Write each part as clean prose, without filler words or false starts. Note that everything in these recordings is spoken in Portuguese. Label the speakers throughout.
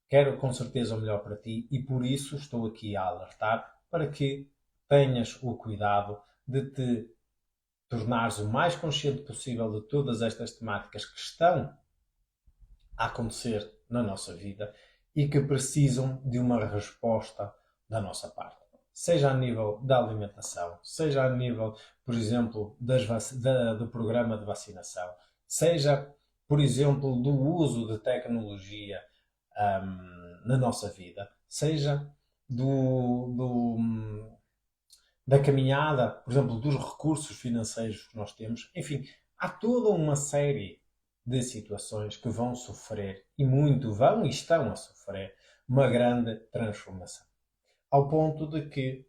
Speaker 1: quero com certeza o melhor para ti e por isso estou aqui a alertar para que tenhas o cuidado de te tornares o mais consciente possível de todas estas temáticas que estão a acontecer na nossa vida e que precisam de uma resposta da nossa parte. Seja a nível da alimentação, seja a nível, por exemplo, do programa de vacinação, seja, por exemplo, do uso de tecnologia na nossa vida, seja da caminhada, por exemplo, dos recursos financeiros que nós temos. Enfim, há toda uma série de situações que vão sofrer, e muito vão e estão a sofrer, uma grande transformação. Ao ponto de que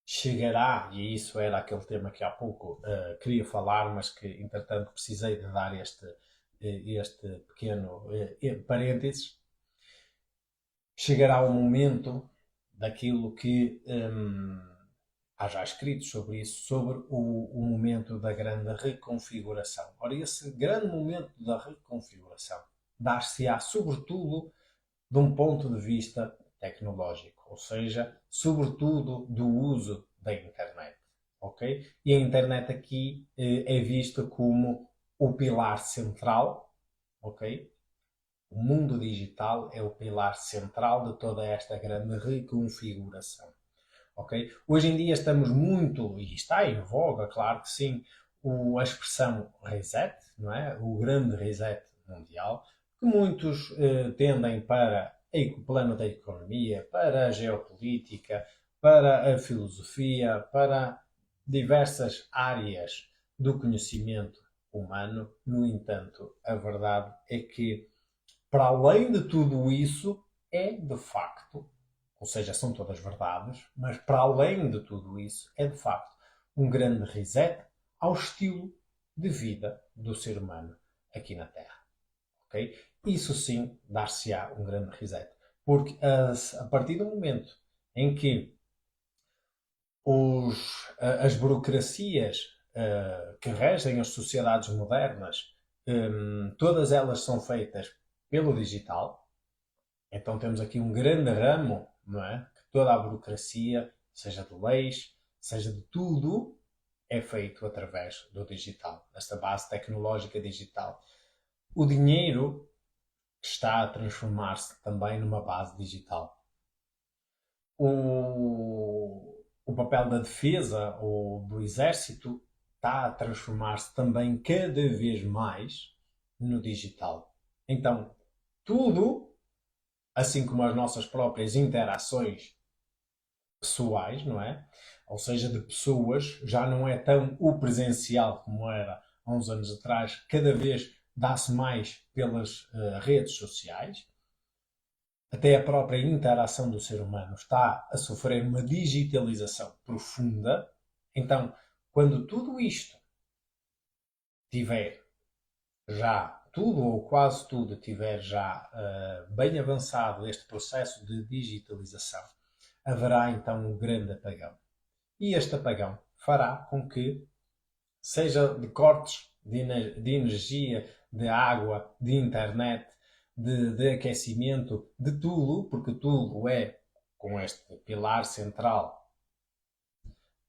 Speaker 1: chegará, e isso era aquele tema que há pouco queria falar, mas que entretanto precisei de dar este pequeno parênteses, chegará o momento daquilo que há já escritos sobre isso, sobre o momento da grande reconfiguração. Ora, esse grande momento da reconfiguração dar-se-á sobretudo de um ponto de vista tecnológico, ou seja, sobretudo do uso da internet. Ok? E a internet aqui é vista como o pilar central, ok? O mundo digital é o pilar central de toda esta grande reconfiguração. Ok? Hoje em dia estamos muito, e está em voga, claro que sim, a expressão reset, não é? O grande reset mundial, que muitos tendem para o plano da economia, para a geopolítica, para a filosofia, para diversas áreas do conhecimento humano. No entanto, a verdade é que, para além de tudo isso, é de facto, ou seja, são todas verdades, mas para além de tudo isso, é de facto um grande reset ao estilo de vida do ser humano aqui na Terra. Ok? Isso sim dar-se-á um grande reset. Porque a partir do momento em que as burocracias que regem as sociedades modernas, todas elas são feitas pelo digital, então temos aqui um grande ramo, não é? Que toda a burocracia, seja de leis, seja de tudo, é feito através do digital, esta base tecnológica digital. O dinheiro está a transformar-se também numa base digital. O papel da defesa ou do exército está a transformar-se também cada vez mais no digital. Então, tudo, assim como as nossas próprias interações pessoais, não é? Ou seja, de pessoas, já não é tão o presencial como era há uns anos atrás, cada vez dá-se mais pelas redes sociais. Até a própria interação do ser humano está a sofrer uma digitalização profunda. Então, quando tudo isto tiver já, tudo ou quase tudo tiver já bem avançado este processo de digitalização, haverá então um grande apagão. E este apagão fará com que, seja de cortes de energia, de água, de internet, de aquecimento, de tudo, porque tudo é com este pilar central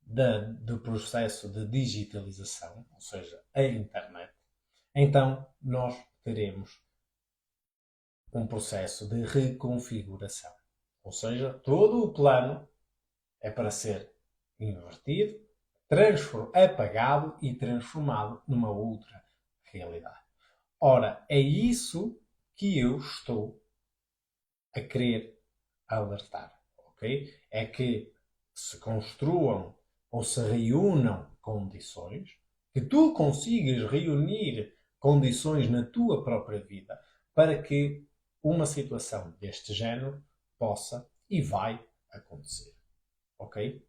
Speaker 1: do processo de digitalização, ou seja, a internet, então nós teremos um processo de reconfiguração. Ou seja, todo o plano é para ser invertido, apagado e transformado numa outra realidade. Ora, é isso que eu estou a querer alertar, ok? É que se construam ou se reúnam condições, que tu consigas reunir condições na tua própria vida para que uma situação deste género possa e vai acontecer, ok?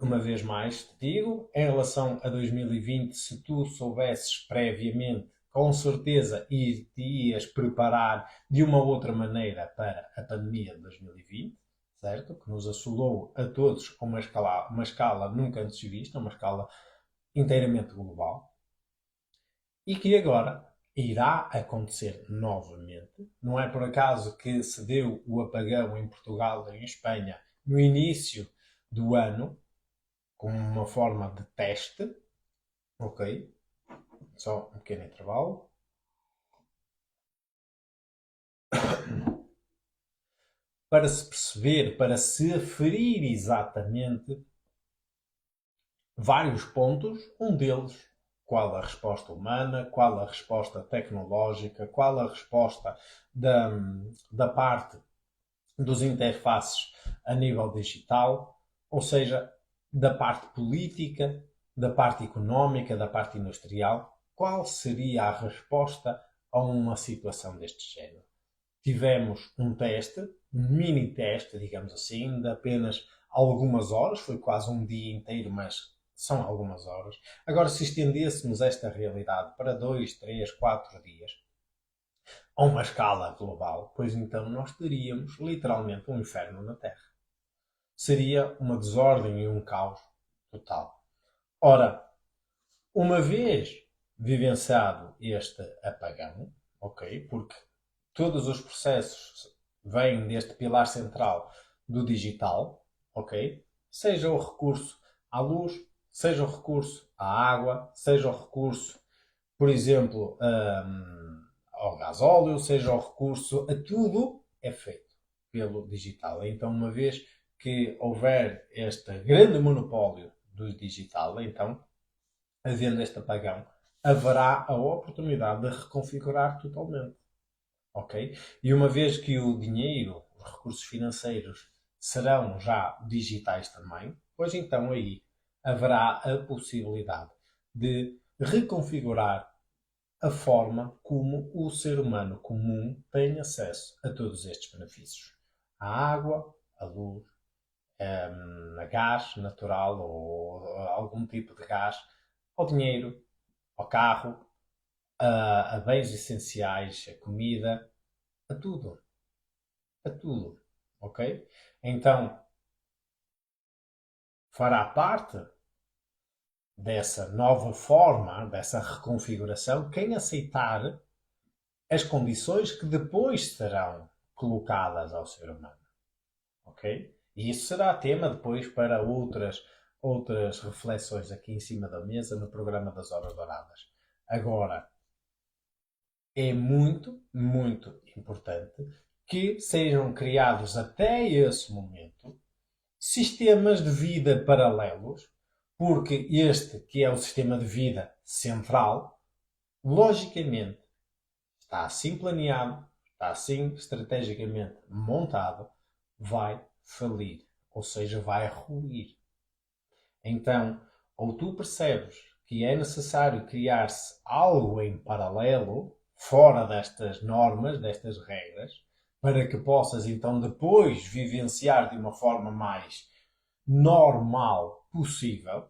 Speaker 1: Uma vez mais te digo, em relação a 2020, se tu soubesses previamente, com certeza ias preparar de uma outra maneira para a pandemia de 2020, certo? Que nos assolou a todos a uma escala nunca antes vista, uma escala inteiramente global. E que agora irá acontecer novamente. Não é por acaso que se deu o apagão em Portugal e em Espanha no início do ano, como uma forma de teste, ok? Só um pequeno intervalo. Para se perceber, para se aferir exatamente vários pontos, um deles, qual a resposta humana, qual a resposta tecnológica, qual a resposta da parte dos interfaces a nível digital, ou seja, da parte política, da parte económica, da parte industrial, qual seria a resposta a uma situação deste género? Tivemos um teste, um mini teste, digamos assim, de apenas algumas horas, foi quase um dia inteiro, mas são algumas horas. Agora, se estendêssemos esta realidade para 2, 3, 4 dias, a uma escala global, pois então nós teríamos literalmente um inferno na Terra. Seria uma desordem e um caos total. Ora, uma vez vivenciado este apagão, ok, porque todos os processos vêm deste pilar central do digital, ok, seja o recurso à luz, seja o recurso à água, seja o recurso, por exemplo, ao gasóleo, seja o recurso a tudo, é feito pelo digital. Então, uma vez que houver este grande monopólio do digital, então, havendo este apagão, haverá a oportunidade de reconfigurar totalmente. Ok? E uma vez que o dinheiro, os recursos financeiros serão já digitais também, pois então aí haverá a possibilidade de reconfigurar a forma como o ser humano comum tem acesso a todos estes benefícios. A água, a luz, a gás natural ou algum tipo de gás, ao dinheiro, ao carro, a bens essenciais, a comida, a tudo. A tudo. Ok? Então, fará parte dessa nova forma, dessa reconfiguração, quem aceitar as condições que depois serão colocadas ao ser humano. Ok? E isso será tema depois para outras reflexões aqui em cima da mesa no programa das Horas Douradas. Agora, é muito, muito importante que sejam criados até esse momento sistemas de vida paralelos, porque este, que é o sistema de vida central, logicamente está assim planeado, está assim estrategicamente montado, vai falir, ou seja, vai ruir. Então, ou tu percebes que é necessário criar-se algo em paralelo, fora destas normas, destas regras, para que possas então depois vivenciar de uma forma mais normal possível,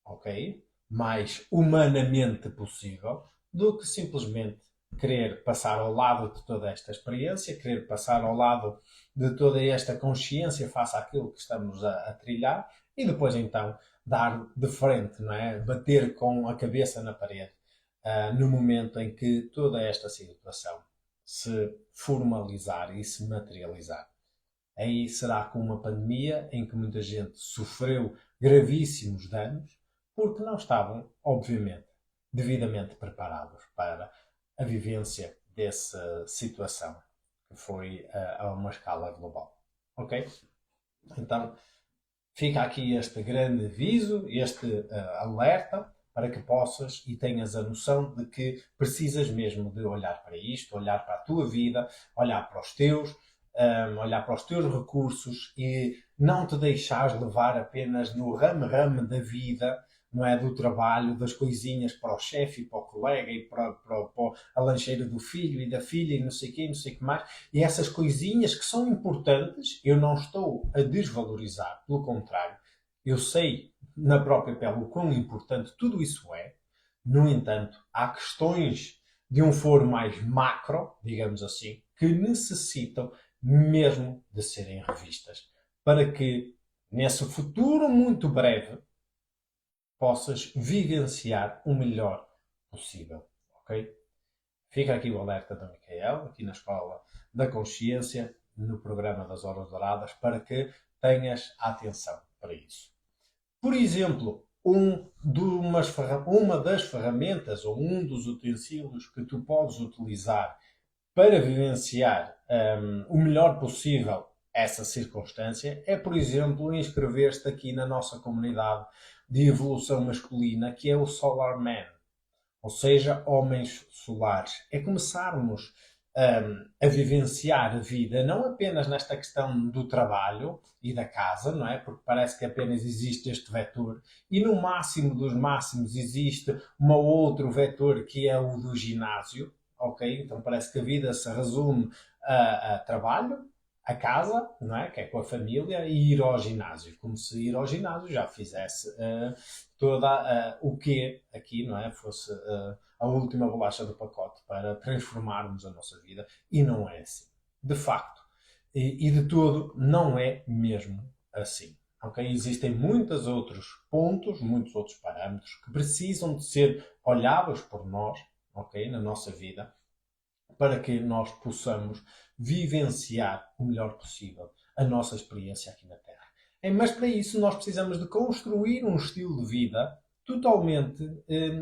Speaker 1: ok? Mais humanamente possível, do que simplesmente querer passar ao lado de toda esta experiência, querer passar ao lado de toda esta consciência face àquilo que estamos a trilhar e depois então dar de frente, não é? Bater com a cabeça na parede no momento em que toda esta situação se formalizar e se materializar. Aí será com uma pandemia em que muita gente sofreu gravíssimos danos porque não estavam, obviamente, devidamente preparados para a vivência dessa situação que foi a uma escala global. Ok? Então, fica aqui este grande aviso, este alerta, para que possas e tenhas a noção de que precisas mesmo de olhar para isto, olhar para a tua vida, olhar para os teus, olhar para os teus recursos e não te deixares levar apenas no rame-rame da vida, não é? Do trabalho, das coisinhas para o chefe e para o colega e para a lancheira do filho e da filha e não sei o quê, não sei o que mais. E essas coisinhas que são importantes, eu não estou a desvalorizar, pelo contrário, eu sei na própria pele o quão importante tudo isso é. No entanto, há questões de um foro mais macro, digamos assim, que necessitam mesmo de serem revistas para que, nesse futuro muito breve, possas vivenciar o melhor possível. Ok? Fica aqui o alerta da Micael, aqui na Escola da Consciência, no programa das Horas Douradas, para que tenhas atenção para isso. Por exemplo, uma das ferramentas ou um dos utensílios que tu podes utilizar para vivenciar o melhor possível essa circunstância é, por exemplo, inscrever-te aqui na nossa comunidade de evolução masculina, que é o Solar Man, ou seja, homens solares. É começarmos a vivenciar a vida, não apenas nesta questão do trabalho e da casa, não é? Porque parece que apenas existe este vetor, e no máximo dos máximos existe um outro vetor que é o do ginásio, ok? Então parece que a vida se resume a trabalho, a casa, não é? Que é com a família, e ir ao ginásio, como se ir ao ginásio já fizesse toda o que aqui, não é? Fosse a última bolacha do pacote para transformarmos a nossa vida, e não é assim. De facto, e de todo, não é mesmo assim. Okay? Existem muitos outros pontos, muitos outros parâmetros que precisam de ser olhados por nós, okay, na nossa vida, para que nós possamos vivenciar o melhor possível a nossa experiência aqui na Terra. Mas para isso nós precisamos de construir um estilo de vida totalmente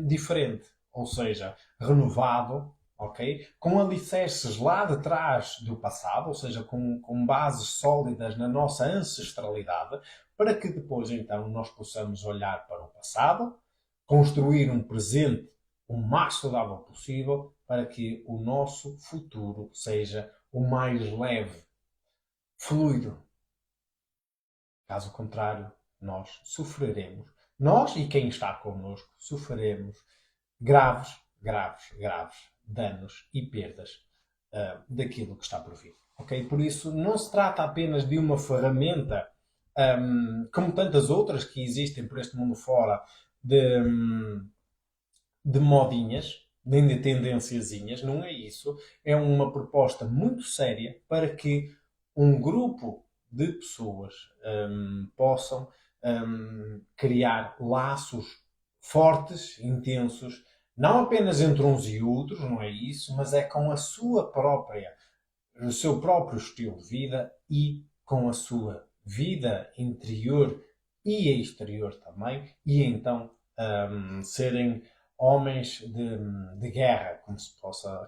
Speaker 1: diferente, ou seja, renovado, ok? Com alicerces lá de trás do passado, ou seja, com bases sólidas na nossa ancestralidade, para que depois então nós possamos olhar para o passado, construir um presente o mais saudável possível para que o nosso futuro seja o mais leve, fluido. Caso contrário, nós sofreremos. Nós e quem está connosco sofreremos graves, graves, graves danos e perdas daquilo que está por vir. Okay? Por isso, não se trata apenas de uma ferramenta, como tantas outras que existem por este mundo fora, de modinhas, nem de tendenciazinhas, não é isso. É uma proposta muito séria para que um grupo de pessoas possam criar laços fortes, intensos, não apenas entre uns e outros, não é isso, mas é com a sua própria, o seu próprio estilo de vida e com a sua vida interior e exterior também, e então serem homens de guerra,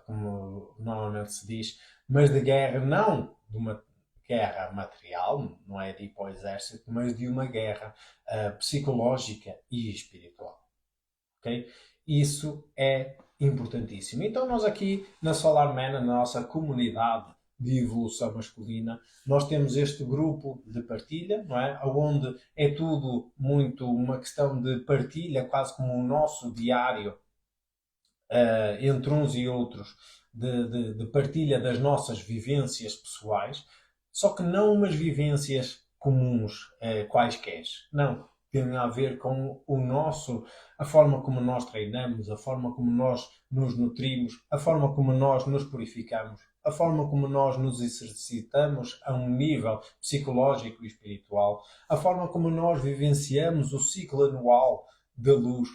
Speaker 1: como normalmente se diz, mas de guerra não de uma guerra material, não é de ir para o exército, mas de uma guerra psicológica e espiritual. Okay? Isso é importantíssimo. Então nós aqui na Solar Man, na nossa comunidade de evolução masculina, nós temos este grupo de partilha, não é? Onde é tudo muito uma questão de partilha, quase como o nosso diário entre uns e outros, de partilha das nossas vivências pessoais, só que não umas vivências comuns, quaisquer. Não. Tem a ver com a forma como nós treinamos, a forma como nós nos nutrimos, a forma como nós nos purificamos, a forma como nós nos exercitamos a um nível psicológico e espiritual, a forma como nós vivenciamos o ciclo anual da luz,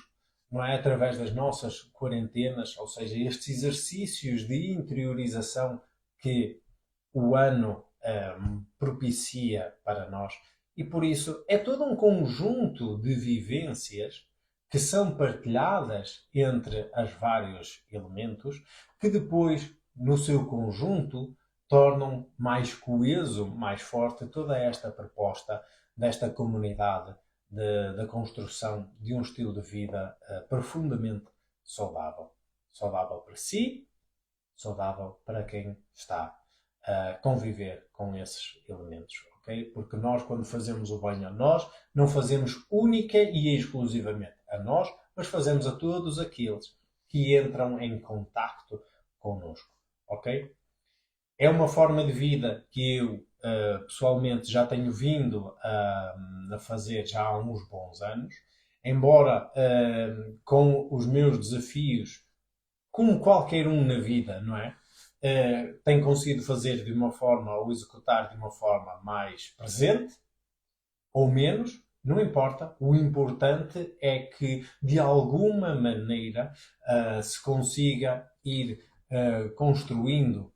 Speaker 1: não é? Através das nossas quarentenas, ou seja, estes exercícios de interiorização que o ano propicia para nós. E por isso é todo um conjunto de vivências que são partilhadas entre os vários elementos que depois, no seu conjunto, tornam mais coeso, mais forte toda esta proposta desta comunidade da construção de um estilo de vida profundamente saudável. Saudável para si, saudável para quem está a conviver com esses elementos. Okay? Porque nós, quando fazemos o bem a nós, não fazemos única e exclusivamente a nós, mas fazemos a todos aqueles que entram em contacto connosco. Okay? É uma forma de vida que eu pessoalmente já tenho vindo a fazer já há uns bons anos, embora com os meus desafios, como qualquer um na vida, não é? Tenho conseguido fazer de uma forma ou executar de uma forma mais presente ou menos, não importa. O importante é que de alguma maneira se consiga ir construindo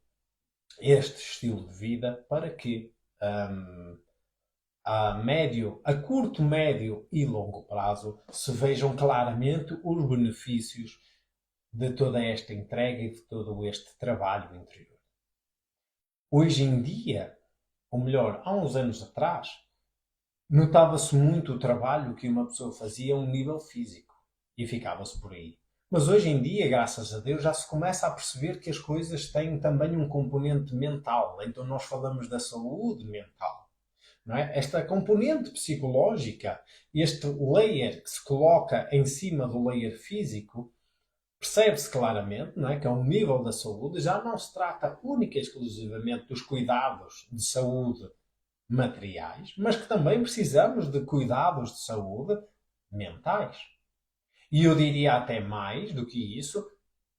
Speaker 1: este estilo de vida para que a curto, médio e longo prazo se vejam claramente os benefícios de toda esta entrega e de todo este trabalho interior. Hoje em dia, ou melhor, há uns anos atrás, notava-se muito o trabalho que uma pessoa fazia a um nível físico e ficava-se por aí. Mas hoje em dia, graças a Deus, já se começa a perceber que as coisas têm também um componente mental. Então nós falamos da saúde mental. Não é? Esta componente psicológica, este layer que se coloca em cima do layer físico, percebe-se claramente, não é, que ao nível da saúde já não se trata única e exclusivamente dos cuidados de saúde materiais, mas que também precisamos de cuidados de saúde mentais. E eu diria até mais do que isso,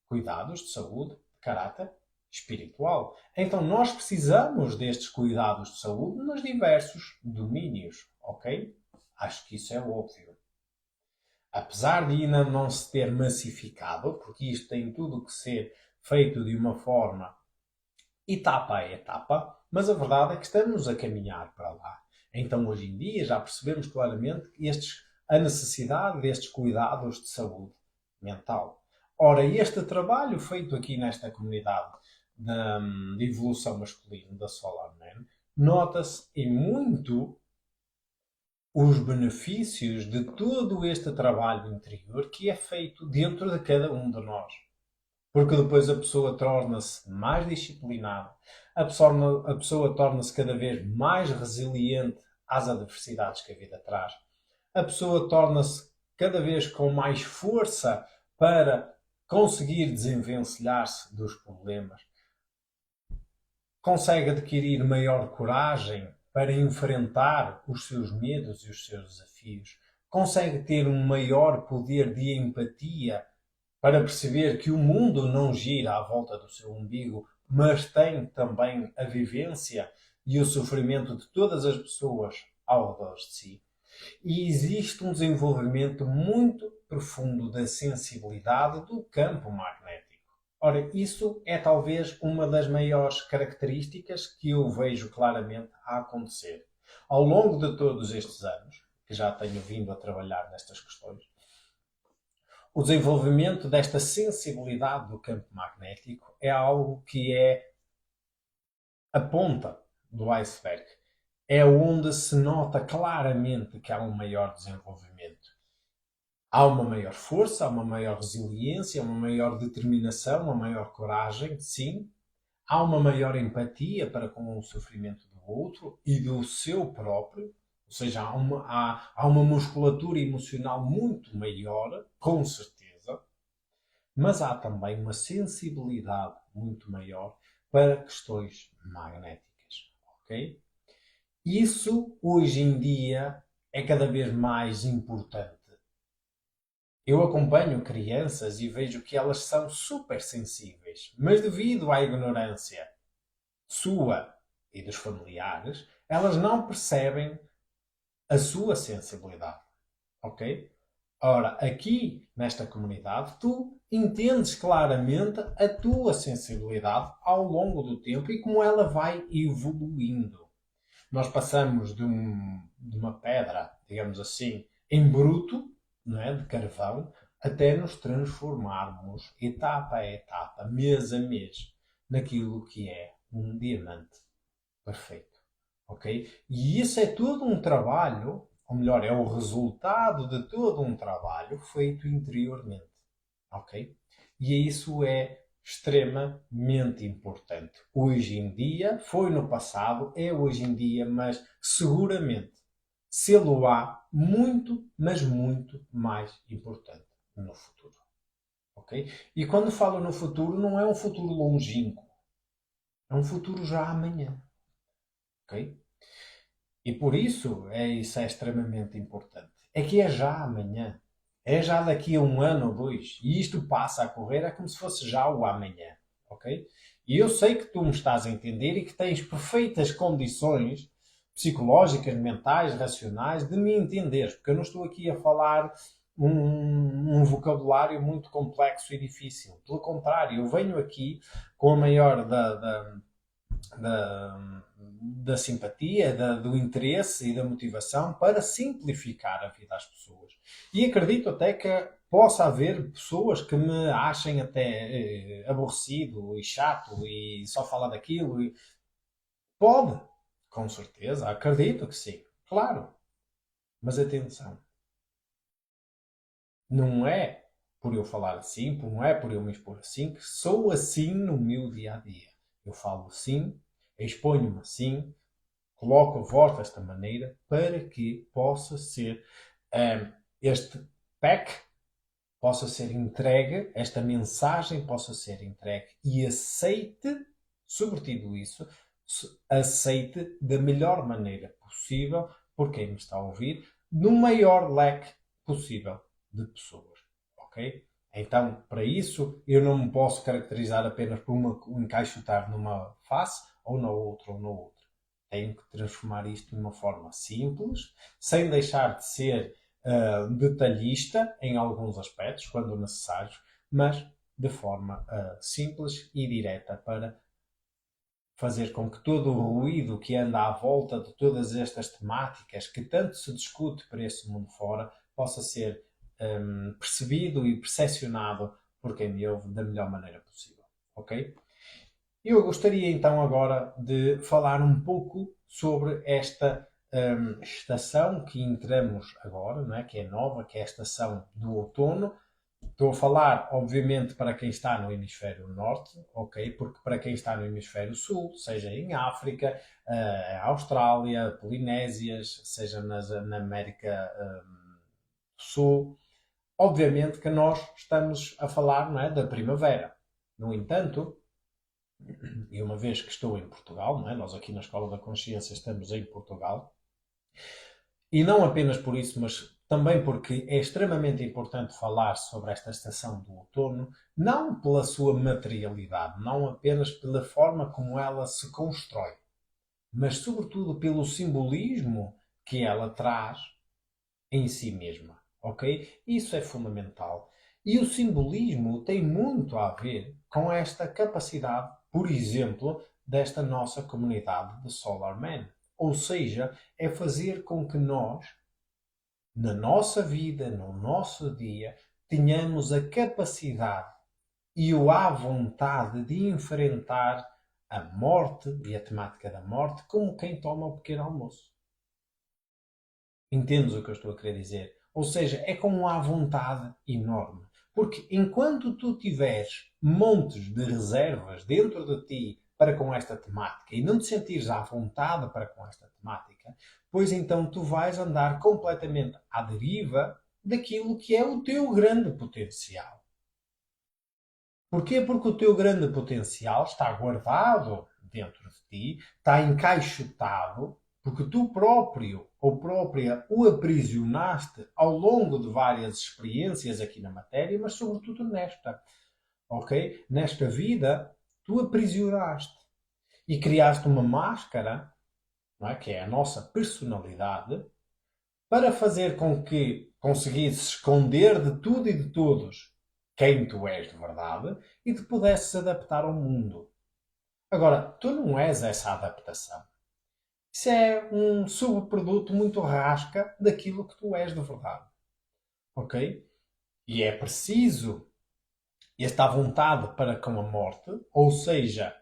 Speaker 1: cuidados de saúde de caráter espiritual. Então nós precisamos destes cuidados de saúde nos diversos domínios, ok? Acho que isso é óbvio. Apesar de ainda não se ter massificado, porque isto tem tudo que ser feito de uma forma etapa a etapa, mas a verdade é que estamos a caminhar para lá. Então hoje em dia já percebemos claramente a necessidade destes cuidados de saúde mental. Ora, este trabalho feito aqui nesta comunidade de evolução masculina da Solar Man, nota-se em muito os benefícios de todo este trabalho interior que é feito dentro de cada um de nós. Porque depois a pessoa torna-se mais disciplinada, a pessoa torna-se cada vez mais resiliente às adversidades que a vida traz, a pessoa torna-se cada vez com mais força para conseguir desenvencilhar-se dos problemas, consegue adquirir maior coragem para enfrentar os seus medos e os seus desafios, consegue ter um maior poder de empatia para perceber que o mundo não gira à volta do seu umbigo, mas tem também a vivência e o sofrimento de todas as pessoas ao redor de si. E existe um desenvolvimento muito profundo da sensibilidade do campo magnético. Ora, isso é talvez uma das maiores características que eu vejo claramente a acontecer. Ao longo de todos estes anos, que já tenho vindo a trabalhar nestas questões, o desenvolvimento desta sensibilidade do campo magnético é algo que é a ponta do iceberg. É onde se nota claramente que há um maior desenvolvimento. Há uma maior força, há uma maior resiliência, uma maior determinação, uma maior coragem, sim. Há uma maior empatia para com o sofrimento do outro e do seu próprio. Ou seja, há uma musculatura emocional muito maior, com certeza, mas há também uma sensibilidade muito maior para questões magnéticas. Ok? Isso, hoje em dia, é cada vez mais importante. Eu acompanho crianças e vejo que elas são super sensíveis, mas devido à ignorância sua e dos familiares, elas não percebem a sua sensibilidade, ok? Ora, aqui nesta comunidade, tu entendes claramente a tua sensibilidade ao longo do tempo e como ela vai evoluindo. Nós passamos de uma pedra, digamos assim, em bruto, não é? De carvão, até nos transformarmos etapa a etapa, mês a mês, naquilo que é um diamante perfeito. Ok? E isso é todo um trabalho, ou melhor, é o resultado de todo um trabalho feito interiormente. Ok? E isso é extremamente importante. Hoje em dia, foi no passado, é hoje em dia, mas seguramente sê-lo-á muito, mas muito mais importante no futuro. Ok? E quando falo no futuro, não é um futuro longínquo. É um futuro já amanhã. Ok? E por isso é extremamente importante. É que é já amanhã. É já daqui a um ano ou dois. E isto passa a correr, é como se fosse já o amanhã. Ok? E eu sei que tu me estás a entender e que tens perfeitas condições psicológicas, mentais, racionais, de me entenderes. Porque eu não estou aqui a falar um vocabulário muito complexo e difícil. Pelo contrário, eu venho aqui com a maior da simpatia, do interesse e da motivação para simplificar a vida às pessoas. E acredito até que possa haver pessoas que me achem até aborrecido e chato e só falar daquilo. Pode, com certeza, acredito que sim, claro. Mas atenção, não é por eu falar assim, não é por eu me expor assim, que sou assim no meu dia a dia. Eu falo assim, exponho-me assim, coloco a voz desta maneira para que possa ser este pack possa ser entregue, esta mensagem possa ser entregue e aceite, sobretudo isso, aceite da melhor maneira possível por quem me está a ouvir, no maior leque possível de pessoas. Ok? Então, para isso, eu não me posso caracterizar apenas por um encaixotar numa face ou na outra ou na outra. Tenho que transformar isto de uma forma simples, sem deixar de ser detalhista em alguns aspectos, quando necessários, mas de forma simples e direta para fazer com que todo o ruído que anda à volta de todas estas temáticas que tanto se discute para esse mundo fora possa ser percebido e percepcionado por quem me ouve da melhor maneira possível. Ok? Eu gostaria então agora de falar um pouco sobre esta estação que entramos agora, não é? Que é nova, que é a estação do outono. Estou a falar, obviamente, para quem está no hemisfério norte, ok? Porque para quem está no hemisfério sul, seja em África, Austrália, Polinésias, seja na América do Sul, obviamente que nós estamos a falar, não é, da primavera. No entanto, e uma vez que estou em Portugal, não é? Nós aqui na Escola da Consciência estamos em Portugal, e não apenas por isso, mas também porque é extremamente importante falar sobre esta estação do outono, não pela sua materialidade, não apenas pela forma como ela se constrói, mas sobretudo pelo simbolismo que ela traz em si mesma, ok? Isso é fundamental. E o simbolismo tem muito a ver com esta capacidade, por exemplo, desta nossa comunidade de Solar Man. Ou seja, é fazer com que nós, na nossa vida, no nosso dia, tenhamos a capacidade e o à vontade de enfrentar a morte e a temática da morte como quem toma o pequeno almoço. Entendes o que eu estou a querer dizer? Ou seja, é com uma vontade enorme. Porque enquanto tu tiveres montes de reservas dentro de ti para com esta temática e não te sentires à vontade para com esta temática, pois então tu vais andar completamente à deriva daquilo que é o teu grande potencial. Porquê? Porque o teu grande potencial está guardado dentro de ti, está encaixotado, porque tu próprio ou própria o aprisionaste ao longo de várias experiências aqui na matéria, mas sobretudo nesta, ok? Nesta vida, tu aprisionaste e criaste uma máscara, não é? Que é a nossa personalidade, para fazer com que conseguisses esconder de tudo e de todos quem tu és de verdade e te pudesses adaptar ao mundo. Agora, tu não és essa adaptação. Isso é um subproduto muito rasca daquilo que tu és de verdade. Ok? E é preciso esta vontade para com a morte, ou seja,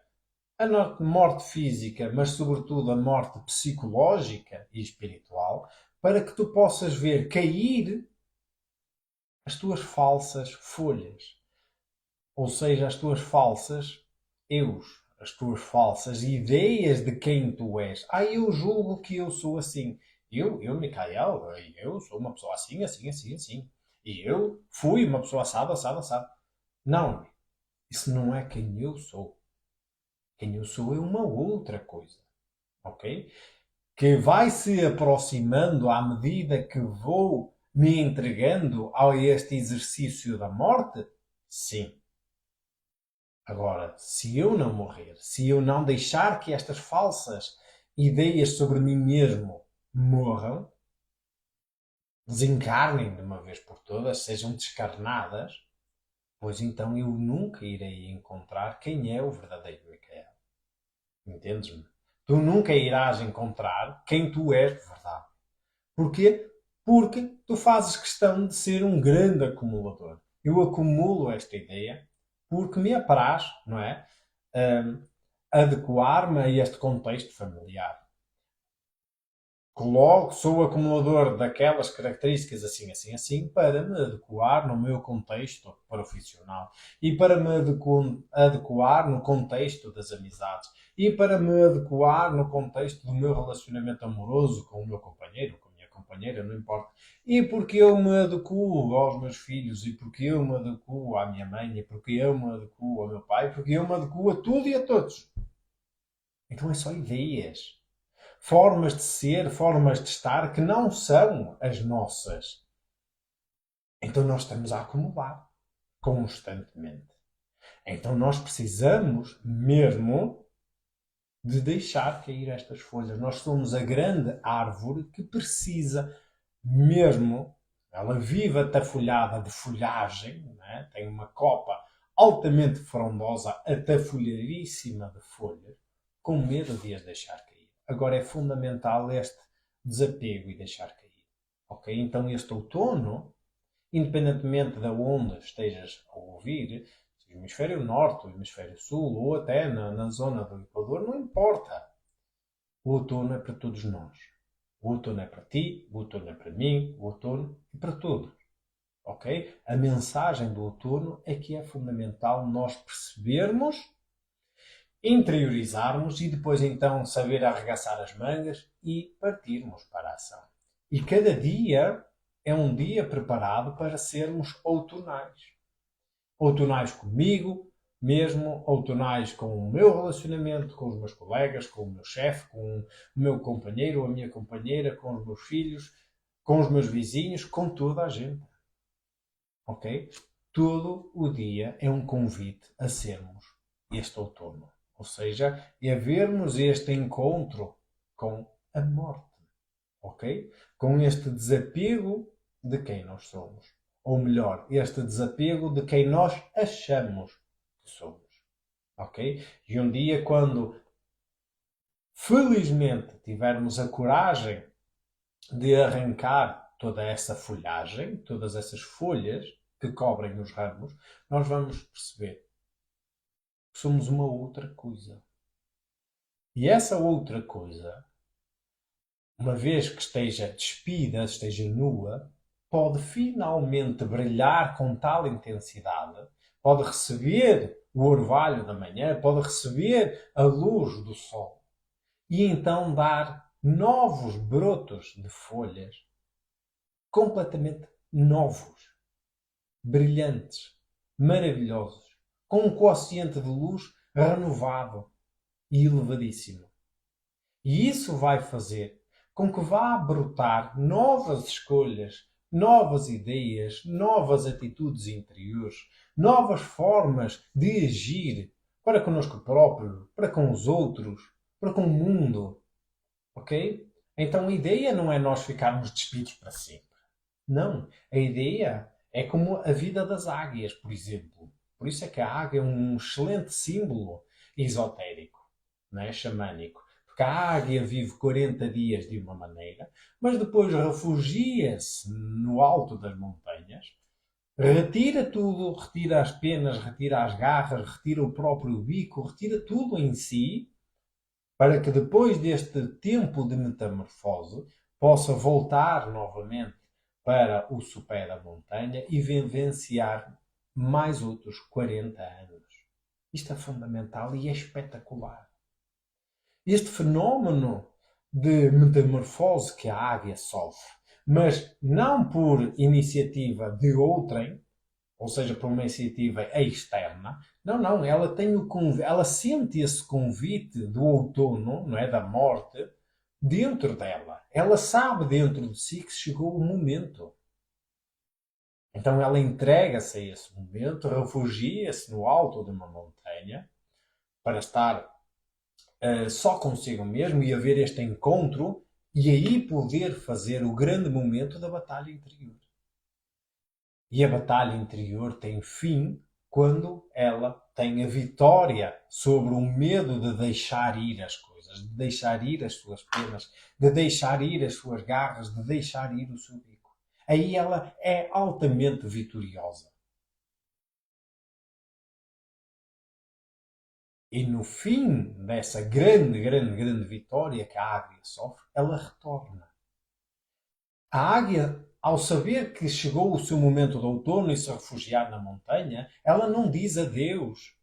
Speaker 1: a morte física, mas sobretudo a morte psicológica e espiritual, para que tu possas ver cair as tuas falsas folhas, ou seja, as tuas falsas eus, as tuas falsas ideias de quem tu és. Ah, eu julgo que eu sou assim. Micael, eu sou uma pessoa assim, assim, assim, assim. E eu fui uma pessoa assada, assada, assada. Não, isso não é quem eu sou. Quem eu sou é uma outra coisa, ok? Que vai se aproximando à medida que vou me entregando a este exercício da morte? Sim. Agora, se eu não morrer, se eu não deixar que estas falsas ideias sobre mim mesmo morram, desencarnem de uma vez por todas, sejam descarnadas, pois então eu nunca irei encontrar quem é o verdadeiro Micael. Entendes-me? Tu nunca irás encontrar quem tu és de verdade. Porquê? Porque tu fazes questão de ser um grande acumulador. Eu acumulo esta ideia porque me apraz, não é? Hum, adequar-me a este contexto familiar. Coloco, sou acumulador daquelas características assim, assim, assim, para me adequar no meu contexto profissional e para me adequar no contexto das amizades e para me adequar no contexto do meu relacionamento amoroso com o meu companheiro, com a minha companheira, não importa. E porque eu me adequo aos meus filhos e porque eu me adequo à minha mãe e porque eu me adequo ao meu pai, porque eu me adequo a tudo e a todos. Então é só ideias, formas de ser, formas de estar que não são as nossas. Então nós estamos a acumular constantemente. Então nós precisamos mesmo de deixar cair estas folhas. Nós somos a grande árvore que precisa mesmo, ela vive atafolhada de folhagem, né? Tem uma copa altamente frondosa, atafolhadíssima de folhas, com medo de as deixar cair. Agora é fundamental este desapego e deixar cair. Ok? Então este outono, independentemente de onde estejas a ouvir, o hemisfério norte, o hemisfério sul, ou até na zona do Equador, não importa. O outono é para todos nós. O outono é para ti, o outono é para mim, o outono é para todos. Ok? A mensagem do outono é que é fundamental nós percebermos, interiorizarmos e depois então saber arregaçar as mangas e partirmos para a ação. E cada dia é um dia preparado para sermos outonais. Outonais comigo, mesmo outonais com o meu relacionamento, com os meus colegas, com o meu chefe, com o meu companheiro, a minha companheira, com os meus filhos, com os meus vizinhos, com toda a gente. Ok? Todo o dia é um convite a sermos este outono. Ou seja, é vermos este encontro com a morte. Ok? Com este desapego de quem nós somos. Ou melhor, este desapego de quem nós achamos que somos. Ok? E um dia, quando felizmente tivermos a coragem de arrancar toda essa folhagem, todas essas folhas que cobrem os ramos, nós vamos perceber que somos uma outra coisa. E essa outra coisa, uma vez que esteja despida, esteja nua, pode finalmente brilhar com tal intensidade, pode receber o orvalho da manhã, pode receber a luz do sol e então dar novos brotos de folhas completamente novos, brilhantes, maravilhosos, com um quociente de luz renovado e elevadíssimo. E isso vai fazer com que vá brotar novas escolhas, novas ideias, novas atitudes interiores, novas formas de agir para connosco próprio, para com os outros, para com o mundo. Ok? Então a ideia não é nós ficarmos despidos para sempre. Não. A ideia é como a vida das águias, por exemplo. Por isso é que a águia é um excelente símbolo esotérico, não é? Xamânico. Porque a águia vive 40 dias de uma maneira, mas depois refugia-se no alto das montanhas, retira tudo, retira as penas, retira as garras, retira o próprio bico, retira tudo em si, para que depois deste tempo de metamorfose possa voltar novamente para o sopé da montanha e vivenciar mais outros 40 anos. Isto é fundamental e é espetacular. Este fenómeno de metamorfose que a águia sofre, mas não por iniciativa de outrem, ou seja, por uma iniciativa externa. Não, não, ela tem ela sente esse convite do outono, não é, da morte, dentro dela. Ela sabe dentro de si que chegou o momento. Então ela entrega-se a esse momento, refugia-se no alto de uma montanha para estar só consigo mesmo e haver este encontro E aí poder fazer o grande momento da batalha interior. E a batalha interior tem fim quando ela tem a vitória sobre o medo de deixar ir as coisas, de deixar ir as suas penas, de deixar ir as suas garras, de deixar ir o seu bico. Aí ela é altamente vitoriosa. E no fim dessa grande vitória que a águia sofre, ela retorna. A águia, ao saber que chegou o seu momento de outono e se refugiar na montanha, ela não diz adeus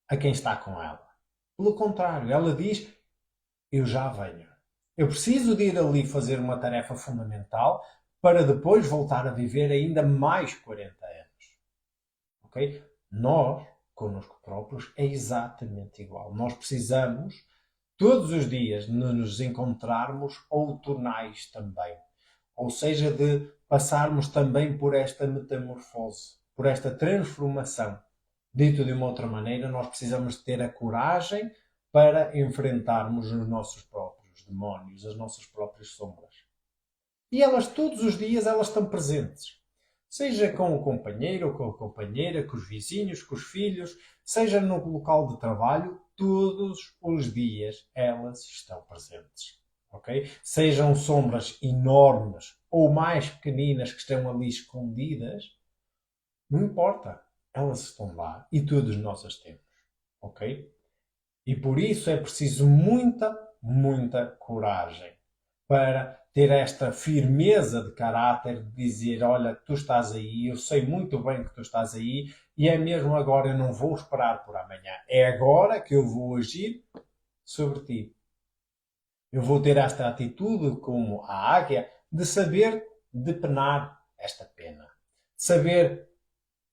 Speaker 1: a quem está com ela. Pelo contrário, ela diz: eu já venho. Eu preciso de ir ali fazer uma tarefa fundamental para depois voltar a viver ainda mais 40 anos. Ok? Nós, connosco próprios, é exatamente igual. Nós precisamos, todos os dias, de nos encontrarmos outonais também. Ou seja, de passarmos também por esta metamorfose, por esta transformação. Dito de uma outra maneira, nós precisamos ter a coragem para enfrentarmos os nossos próprios demónios, as nossas próprias sombras. E elas, todos os dias, elas estão presentes. Seja com o companheiro ou com a companheira, com os vizinhos, com os filhos, seja no local de trabalho, todos os dias elas estão presentes. Okay? Sejam sombras enormes ou mais pequeninas que estão ali escondidas, não importa. Elas estão lá e todos nós as temos. Ok? E por isso é preciso muita coragem para ter esta firmeza de caráter de dizer: olha, tu estás aí, eu sei muito bem que tu estás aí e é mesmo agora, eu não vou esperar por amanhã. É agora que eu vou agir sobre ti. Eu vou ter esta atitude como a águia de saber depenar esta pena. De saber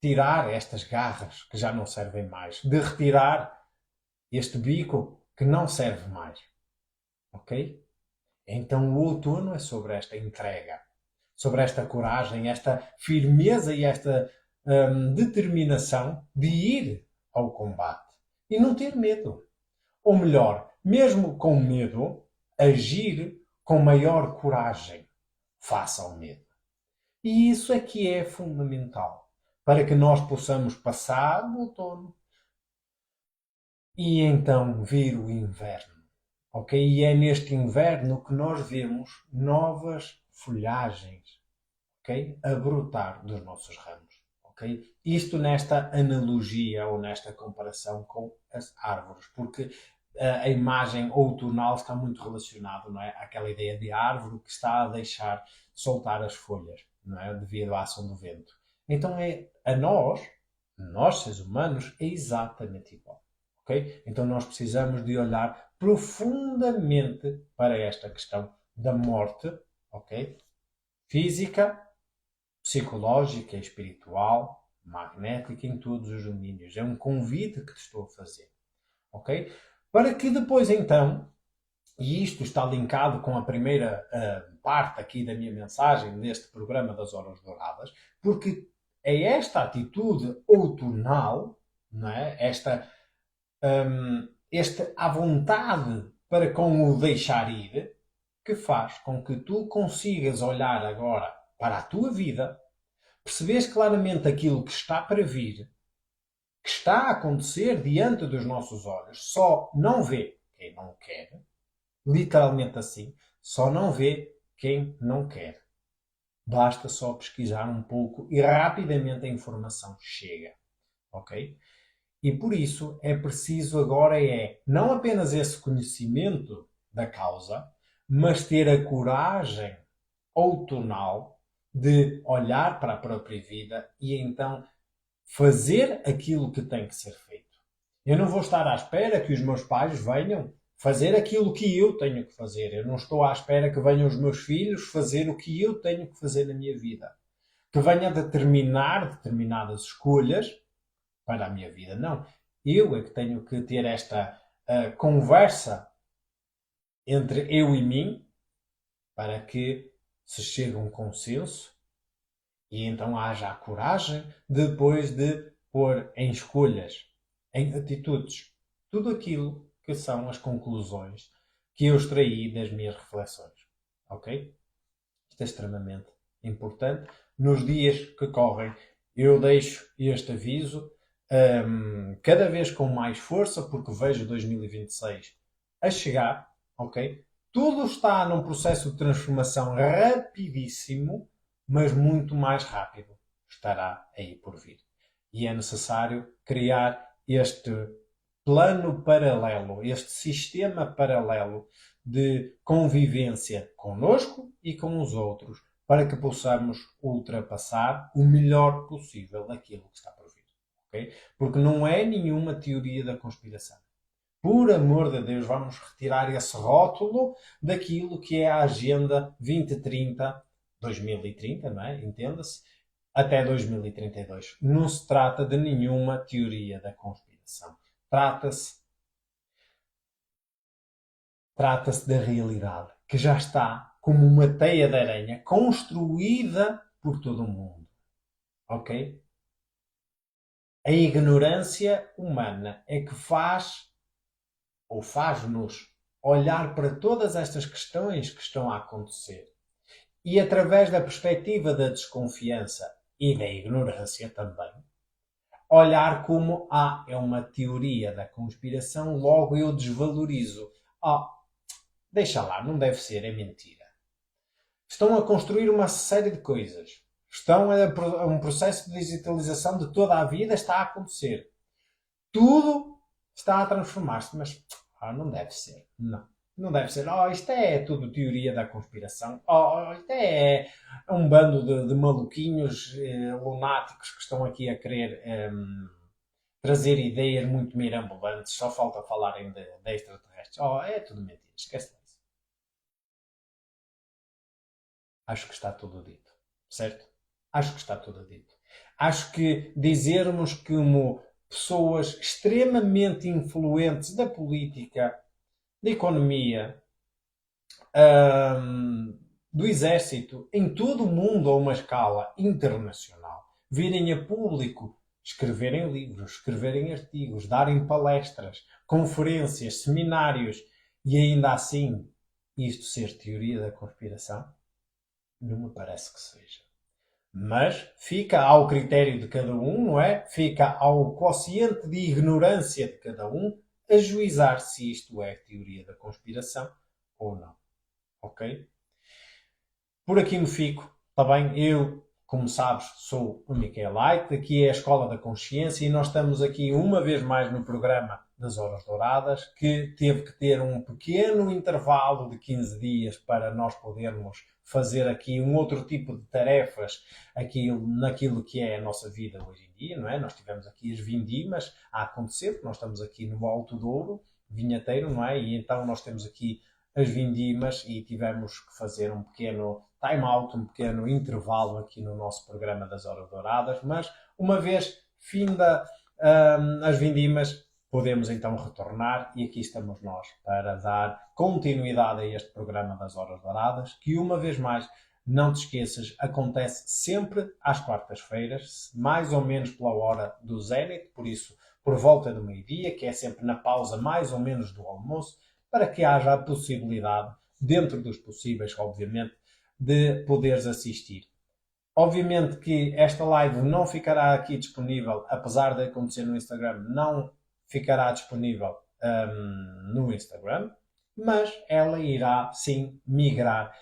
Speaker 1: tirar estas garras que já não servem mais. De retirar este bico que não serve mais. Ok? Então o outono é sobre esta entrega, sobre esta coragem, esta firmeza e esta determinação de ir ao combate e não ter medo. Ou melhor, mesmo com medo, agir com maior coragem face ao medo. E isso é que é fundamental para que nós possamos passar o outono e então vir o inverno. Ok? E é neste inverno que nós vemos novas folhagens, ok? A brotar dos nossos ramos. Ok? Isto nesta analogia ou nesta comparação com as árvores, porque a imagem outonal está muito relacionada, não é? Àquela ideia de árvore que está a deixar soltar as folhas, não é? Devido à ação do vento. Então é a nós seres humanos, é exatamente igual. Okay? Então nós precisamos de olhar profundamente para esta questão da morte, ok? Física, psicológica, espiritual, magnética, em todos os domínios. É um convite que te estou a fazer, ok? Para que depois então, e isto está linkado com a primeira parte aqui da minha mensagem neste programa das Horas Douradas, porque é esta atitude outonal, não é? Esta à vontade para com o deixar ir, que faz com que tu consigas olhar agora para a tua vida, percebes claramente aquilo que está para vir, que está a acontecer diante dos nossos olhos, só não vê quem não quer, literalmente assim, só não vê quem não quer. Basta só pesquisar um pouco e rapidamente a informação chega. Ok? E por isso é preciso agora não apenas esse conhecimento da causa, mas ter a coragem outonal de olhar para a própria vida e então fazer aquilo que tem que ser feito. Eu não vou estar à espera que os meus pais venham fazer aquilo que eu tenho que fazer. Eu não estou à espera que venham os meus filhos fazer o que eu tenho que fazer na minha vida. Que venha a determinar determinadas escolhas para a minha vida. Não. Eu é que tenho que ter esta conversa entre eu e mim para que se chegue a um consenso e então haja a coragem depois de pôr em escolhas, em atitudes, tudo aquilo que são as conclusões que eu extraí das minhas reflexões. Ok? Isto é extremamente importante. Nos dias que correm, eu deixo este aviso, cada vez com mais força, porque vejo 2026 a chegar, ok? Tudo está num processo de transformação rapidíssimo, mas muito mais rápido estará aí por vir. E é necessário criar este plano paralelo, este sistema paralelo de convivência conosco e com os outros, para que possamos ultrapassar o melhor possível aquilo que está por vir. Okay? Porque não é nenhuma teoria da conspiração. Por amor de Deus, vamos retirar esse rótulo daquilo que é a Agenda 2030, 2030, não é? Entenda-se, até 2032. Não se trata de nenhuma teoria da conspiração. Trata-se trata-se da realidade, que já está como uma teia de aranha construída por todo o mundo. Ok? A ignorância humana é que faz ou faz-nos olhar para todas estas questões que estão a acontecer e, através da perspectiva da desconfiança e da ignorância também, olhar como é uma teoria da conspiração, logo eu desvalorizo. Ah, deixa lá, não deve ser, é mentira. Estão a construir uma série de coisas. Estão a um processo de digitalização de toda a vida está a acontecer. Tudo está a transformar-se, mas não deve ser. Não. Não deve ser. Oh, isto é tudo teoria da conspiração. Oh, isto é um bando de maluquinhos lunáticos que estão aqui a querer trazer ideias muito mirabolantes. Só falta falarem de extraterrestres. Oh, é tudo mentira. Esquece disso. Acho que está tudo dito. Certo? Acho que está tudo dito. Acho que dizermos que como pessoas extremamente influentes da política, da economia, do exército, em todo o mundo a uma escala internacional, virem a público escreverem livros, escreverem artigos, darem palestras, conferências, seminários e ainda assim isto ser teoria da conspiração, não me parece que seja. Mas fica ao critério de cada um, não é? Fica ao quociente de ignorância de cada um ajuizar se isto é teoria da conspiração ou não. Ok? Por aqui me fico, está bem? Eu, como sabes, sou o Michaelite, aqui é a Escola da Consciência e nós estamos aqui uma vez mais no programa das Horas Douradas, que teve que ter um pequeno intervalo de 15 dias para nós podermos fazer aqui um outro tipo de tarefas aqui, naquilo que é a nossa vida hoje em dia, não é? Nós tivemos aqui as vindimas a acontecer, nós estamos aqui no Alto Douro, vinheteiro, não é? E então nós temos aqui as vindimas e tivemos que fazer um pequeno time out, um pequeno intervalo aqui no nosso programa das Horas Douradas, mas uma vez finda as vindimas, podemos então retornar e aqui estamos nós para dar continuidade a este programa das Horas Douradas, que uma vez mais, não te esqueças, acontece sempre às quartas-feiras, mais ou menos pela hora do Zénite, por isso por volta do meio-dia, que é sempre na pausa mais ou menos do almoço, para que haja a possibilidade, dentro dos possíveis, obviamente, de poderes assistir. Obviamente que esta live não ficará aqui disponível, apesar de acontecer no Instagram, não ficará disponível no Instagram, mas ela irá sim migrar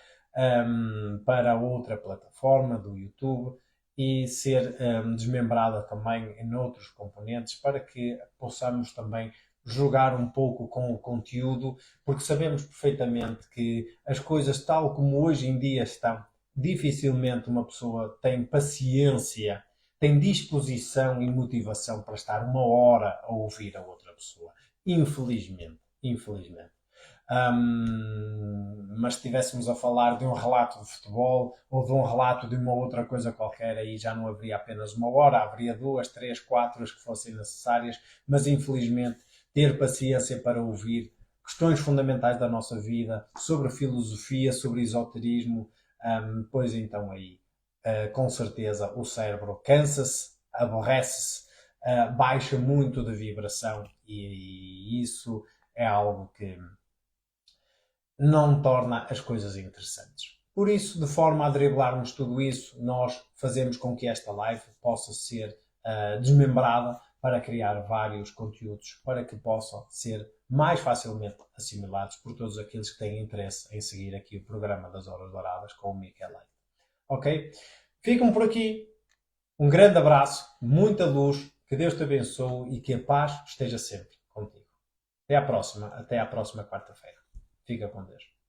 Speaker 1: para outra plataforma do YouTube e ser desmembrada também em outros componentes para que possamos também jogar um pouco com o conteúdo, porque sabemos perfeitamente que as coisas tal como hoje em dia estão, dificilmente uma pessoa tem paciência, tem disposição e motivação para estar uma hora a ouvir a outra pessoa. Infelizmente, infelizmente. Mas se estivéssemos a falar de um relato de futebol ou de um relato de uma outra coisa qualquer, aí já não haveria apenas uma hora, haveria duas, três, quatro as que fossem necessárias, mas infelizmente ter paciência para ouvir questões fundamentais da nossa vida, sobre filosofia, sobre esoterismo, pois então aí, com certeza, o cérebro cansa-se, aborrece-se, baixa muito de vibração e isso é algo que não torna as coisas interessantes. Por isso, de forma a driblarmos tudo isso, nós fazemos com que esta live possa ser desmembrada para criar vários conteúdos para que possam ser mais facilmente assimilados por todos aqueles que têm interesse em seguir aqui o programa das Horas Douradas com o Miquel Leite. Ok? Ficam por aqui. Um grande abraço, muita luz, que Deus te abençoe e que a paz esteja sempre contigo. Até à próxima quarta-feira. Fica com Deus.